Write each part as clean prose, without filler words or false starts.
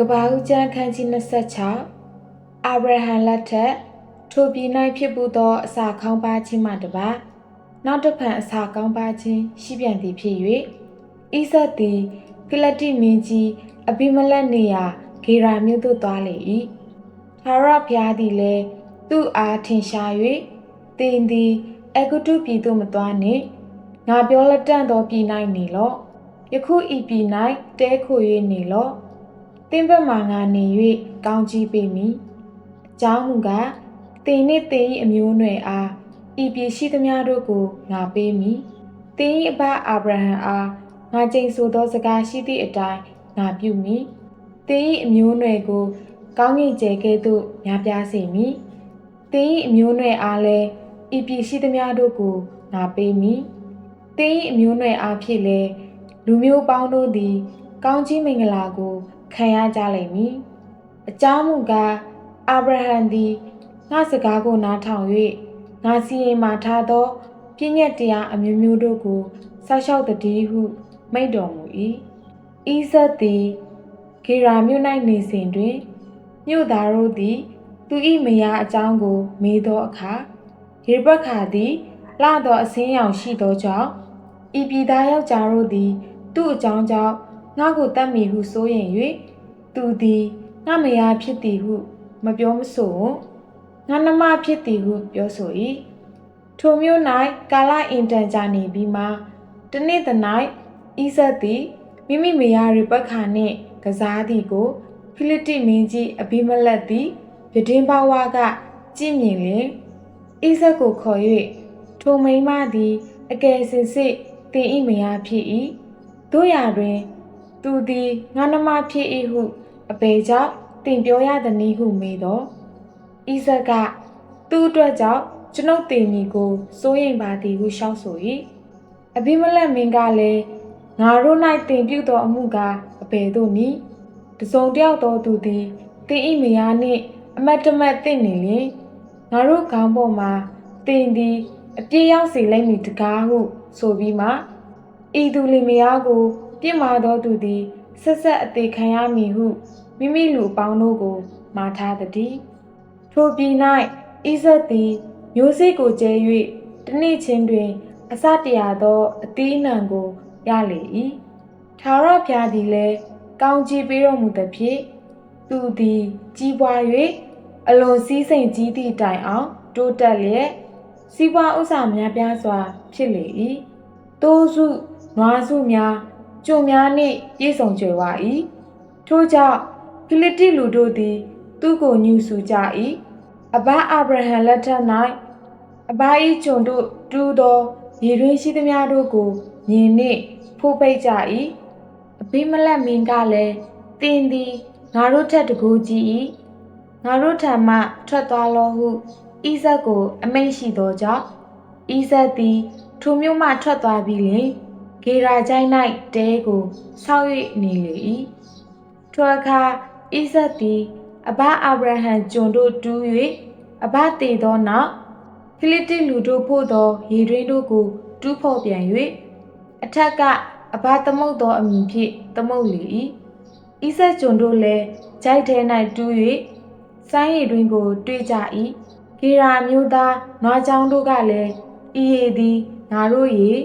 ဘာဦးကျန်းခန်းကြီး26အာဗြဟံလက်ထက်ထိုပြည်၌ဖြစ်ပူသောအစာခေါင်းပါခြင်းမှတပါနောက်တစ်ဖန်အစာကောင်းပါခြင်းရှိပြန်သည်ဖြစ်၍ဣဇက်သည်ဖိလတိမင်းကြီးအဘိမလက်နေရာဂေရာမြို့သို့သွားလေ၏ထာဝရဘုရားသည်လည်းသူ့အားထင်ရှား၍သင်သည်အေဂုတုပြည်သို့မသွားနှင့်ငါပြောလက်တန့်သောပြည်၌နေလော့ယခုဤပြည်၌တဲခို၍နေလော့သင်ဘက်မှငါနေ၍ကောင်းကြီးပေးမည်အကြောင်းမူကားသင်နှင့်သင်၏အမျိုးအနွယ်အားဤပြည်ရှိသမျှတို့ကိုငါပေးမည်သင်၏အဘအာဗြဟံအားငါကျိန်ဆိုသောစကားရှိသည့်အတိုင်းငါပြုမည်သင်၏အမျိုးအနွယ်ကိုကောင်းကင်ကျယ်ကဲ့သို့များပြားစေမည်သင်၏အမျိုးအနွယ်အားလည်းဤပြည်ရှိသမျှတို့ကိုငါပေးမည်သင်၏အမျိုးအနွယ်အားဖြင့်လည်းလူမျိုးပေါင်းတို့သည်ကောင်းကြီးမင်္ဂလာကိုခံရကြလိမ့်မည်အကြောင်းမူကားအာဗြဟံသည်ငါစကားကိုနားထောင်၍ငါစီရင်မှာထားသောပြည့်ညက်တရားအမျိုးမျိုးတို့ကိုစောင့်ရှောက်တည်းဟုမိန့်တော်မူ၏ဣဇက်သည်ဂေရာမြို့၌နေစဉ်တွင်မြို့သားတို့သည်သူ၏မယားအကြောင်းကိုမေးသောအခါယေဘခါသည်လှသောအစင်းရောင်ရှိသောကြောင့်ဤပြည်သားယောက်ျားတို့သည်သူ့အကြောင်းကြောင့်ငါကိုတတ်မည်ဟုဆိုရင်၍သူသည်ငါမယားဖြစ်သည်ဟုမပြောမဆိုငါနှမဖြစ်သည်ဟုပြောဆို၏ထိုမြို့၌ကာလအင်တန်ကြာနေပြီးမှတနေ့သ၌ဣဇက်သည်မိမိမယားရေဘခါနှင့်ကစားသည်ကိုဖိလိတိမင်းကြီးအဘိမလက်သည်ပြတင်းပေါဝါကကြည့်မြင်လျင်ဣဇက်ကိုခေါ်၍ထိုမိန်းမသည်အကယ်စင်စစ်သင်၏မယားဖြစ်၏တို့ရာတွင်သူသည်ငါနှမဖြစ်၏ဟုအဘယ်ကြောင့်သင်ပြောရသည်နည်းဟုမေးတော့ဣဇက်ကသူ့အတွက်ကြောင့်ကျွန်ုပ်တည်မည်ကိုစိုးရိမ်ပါသည်ဟုလျှောက်ဆို၏အဘိမလက်မင်းကလည်းငါတို့၌သင်ပြုသောအမှုကားအဘယ်သို့နည်းတစုံတယောက်သောသူသည်သင်၏မယားနှင့်အမတ်တမတ်သင့်နေလျင်ငါတို့ခေါင်းပေါ်မှာသင်သည်အပြည့်ရောက်စေလိမ့်မည်တကားဟုဆိုပြီးမှဤသူလင်မယားကိုပြစ်မှားသောသူသည်ဆက်ဆက်အသေးခံရမည်ဟုမိမိလူအပေါင်းတို့ကိုမှားထားသည်ထိုပြည်၌ဣဇက်သည်မျိုးစေ့ကိုကျဲ၍တနေ့ချင်းတွင်အစတရာသောအသီးအနှံကိုရလေ၏ထာဝရဘုရားသည်လည်းကောင်းကြီးပေးတော်မူသဖြင့်သူသည်ကြီးပွား၍အလွန်စည်းစိမ်ကြီးသည့်တိုင်အောင်တိုးတက်လျက်စီးပွားဥစ္စာများပြားစွာဖြစ်လေ၏တိုးစုနွားစုများကျုံများနှင့်ပြည့်စုံကြွယ်ဝ၏ထို့ကြောင့်ဖိလိတိလူတို့သည်သူ့ကိုညှဉ်းဆူကြ၏အဘအာဗြဟံလက်ထက်၌အဘ၏ကျွန်တို့တူးသောရေတွင်းရှိသမျှတို့ကိုမြင်နှင့်ဖိုးပိတ်ကြ၏အဘိမလက်မင်းကလည်းသင်သည်ငါတို့ထက်တကူကြီး၏ငါတို့ထံမှထွက်သွားလောဟုဣဇက်ကိုအမိန့်ရှိသောကြောင့်ဣဇက်သည်ထိုမြို့မှထွက်သွားပြီးလျှင်ဂေရာချိုင်း၌တဲကိုဆောက်၍နေလေ၏ထိုအခါဣဇက်သည်အဘအာဗြဟံကျွန်တို့တူး၍အဘတည်သောနောက်ဖိလိတိလူတို့ဖို့သောရေတွင်းတို့ကိုတူးဖော်ပြန်၍အထက်ကအဘသမုတ်သောအမည်ဖြင့်သမုတ်လေ၏ဣဇက်ကျွန်တို့လည်းဂျိုက်ထဲ၌တူး၍ဆိုင်းရည်တွင်ကိုတွေ့ကြ၏ဂေရာမျိုးသားနွားချောင်းတို့ကလည်းဤရည်သည်ငါတို့ရည်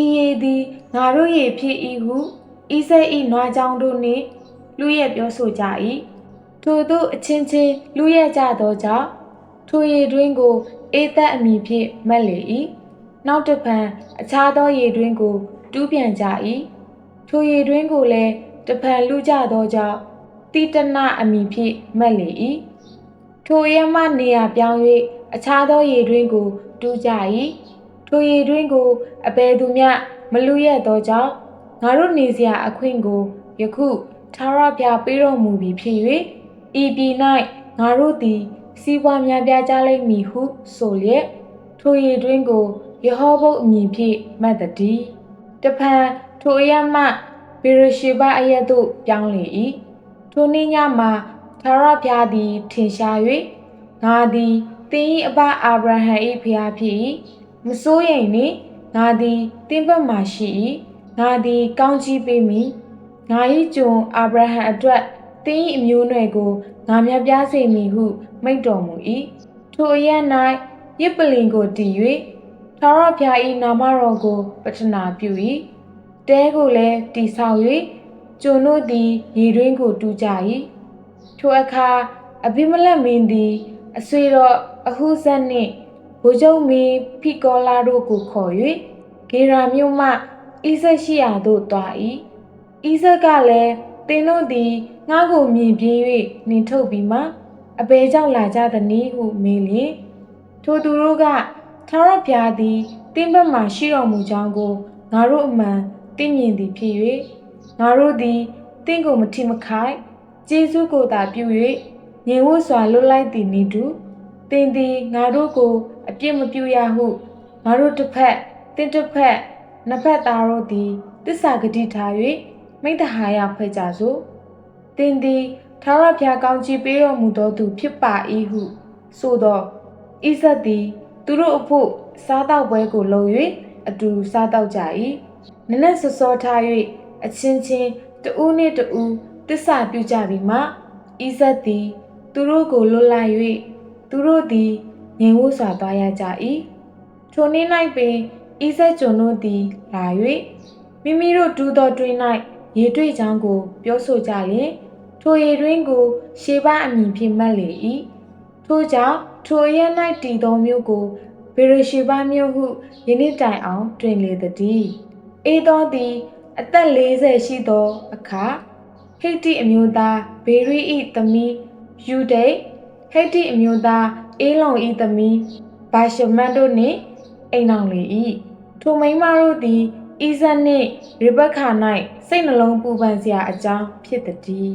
ဤရည်သည်ငါတို့ရည်ဖြစ်၏ဟုဣဇက်၏နွားချောင်းတို့နှင့်လူရဲ့ပြောဆိုကြ၏ထိုသို့အချင်းချင်းလူရဲ့ကြသောကြောင့်ထိုရည်တွင်ကိုအေသက်အမည်ဖြင့်မှတ်လေ၏နောက်တစ်ဖန်အခြားသောရည်တွင်ကိုတူးပြန်ကြ၏ထိုရည်တွင်ကိုလည်းတစ်ဖန်လူကြသောကြောင့်တိတနအမည်ဖြင့်မှတ်လေ၏ထိုရမှနေရာပြောင်း၍အခြားသောရည်တွင်ကိုတူးကြ၏ထိုရည်တွင်ကိုအဘယ်သူမျှမလူရဲ့သောကြောင့်ငါတို့နေစရာအခွင့်ကိုယခုထာဝရဘုရားပေးတော်မူပြီးဖြစ်၍ဤပြည်၌ငါတို့သည်စီးပွားများပြားကြလိမ့်မည်ဟုဆိုလျက်ထိုရည်တွင်ကိုယေဟောဘုတ်အမည်ဖြင့်မှတ်သည်တဖန်ထိုအရမှဘေရရှေဘအရက်သို့ပြောင်းလေ၏ထိုနေ့ညမှာထာဝရဘုရားသည်ထင်ရှား၍ငါသည်သင်၏အဘအာဗြဟံ၏ဘုရားဖြစ်၏မစိုးရိမ်နှင့်ငါသည်သင်ဘက်မှရှိ၏ငါသည်ကောင်းကြီးပေးမည်ငါ၏ကျွန်အာဗြဟံအတွက်သ တင်း၏အမျိုးနွယ်ကိုငါမြတ်ပြားစေမည်ဟုမိန့်တော်မူ၏ထိုအရ၌ရစ်ပလင်ကိုတည်၍ထာဝရဘုရား၏နာမတော်ကိုပတနာပြု၏တဲကိုလည်းတည်ဆောက်၍ကျွန်တို့သည်ရေတွင်းကိုတူးကြ၏ထိုအခါအဘိမလက်မင်းသည်အဆွေတော်အဟုဇတ်နှင့်ဗိုလ်ချုပ်မင်းဖိကောလာတို့ကိုခေါ်၍ဂေရာမြို့မှဣဇက်ရှိရာသို့သွား၏ဣဇက်ကလည်းသင်တို့သည်ငါ့ကိုမြင်ပြင်း၍နှင်ထုတ်ပြီးမှအဘယ်ကြောင့်လာကြသနည်းဟုမေးလျင်ထိုသူတို့ကထာဝရဘုရားသည်သင်ဘက်မှရှိတော်မူကြောင်းကိုငါတို့အမှန်သိမြင်သည်ဖြစ်၍ငါတို့သည်သင်ကိုမထိမခိုက်ကျေးဇူးကိုသာပြု၍ငြိမ်ဝတ်စွာလွတ်လိုက်သည်နိတုသင်သည်ငါတို့ကိုအပြစ်မပြုရဟုငါတို့တစ်ဖက်သင်တစ်ဖက်နှစ်ဖက်သားတို့သည်တစ္ဆာဂတိထား၍မိတ္တဟာယဖွဲ့ကြစို့သင်သည်ထာဝရဘုရားကောင်းချီးပေးတော်မူသောသူဖြစ်ပါ၏ဟုဆိုသောဣဇက်သည်သူတို့အဖို့စားတောက်ပွဲကိုလုပ်၍အတူစားတောက်ကြ၏နနက်စောစောထား၍အချင်းချင်းတဦးနှင့်တဦးတစ္ဆာပြုကြပြီးမှဣဇက်သည်သူတို့ကိုလွတ်လိုက်၍သူတို့သည်ငြိမ်ဝတ်စွာသွားရကြ၏ထိုနေ့၌ပင်ဣဇက်ကျွန်တို့သည်လာ၍မိမိတို့တူးသောတွင်၌ရေတွေ့ချောင်းကိုပြောဆိုကြလျင်ထိုရေတွင်ကိုရှေဘအမည်ဖြင့်မှတ်လေ၏ထိုကြောင့်ထိုအရ၌တည်သောမြို့ကိုဘေရရှေဘမြို့ဟုယနေ့တိုင်အောင်တွင်လေသည်အေသောသည်အသက်40ရှိသောအခါဟိတ္တိအမျိုးသားဘေရိ၏သမီးယူဒိတ်ဟိတ္တိအမျိုးသားအေလုံ၏သမီးဘာရှမန်တို့နှင့်အိမ်အောင်လေ၏ထိုမိန်းမတို့သည်ဣဇက်နှင့်ရေဘက္ခါ၌စိတ်နှလုံးပူပန်စရာအကြောင်းဖြစ်သည်